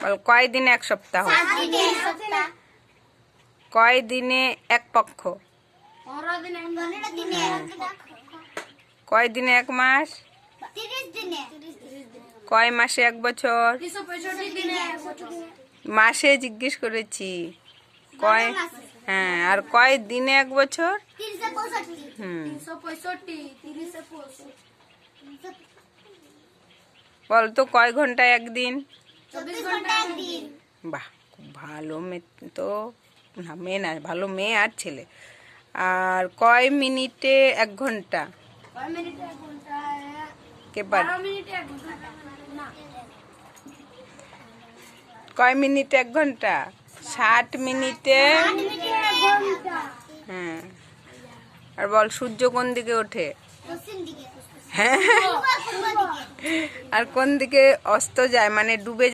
বল কয় দিনে এক সপ্তাহ? কয় দিনে এক পক্ষ? কয় দিনে এক মাস? কয় মাসে এক বছর? মাসে জিজ্ঞেস করেছি। কয়? হ্যাঁ, আর কয় দিনে এক বছর? বল তো কয় ঘন্টায় একদিন? বাহ, খুব ভালো মেয়ে তো। না, মেয়ে না, ভালো মেয়ে আর ছেলে। আর কয় মিনিটে এক ঘন্টা? কয় মিনিটে এক ঘন্টা? 60 মিনিটে। হ্যাঁ, আর বল সূর্য কোন দিকে ওঠে? হ্যাঁ, আর কোন দিকে অস্ত যায়, মানে ডুবে?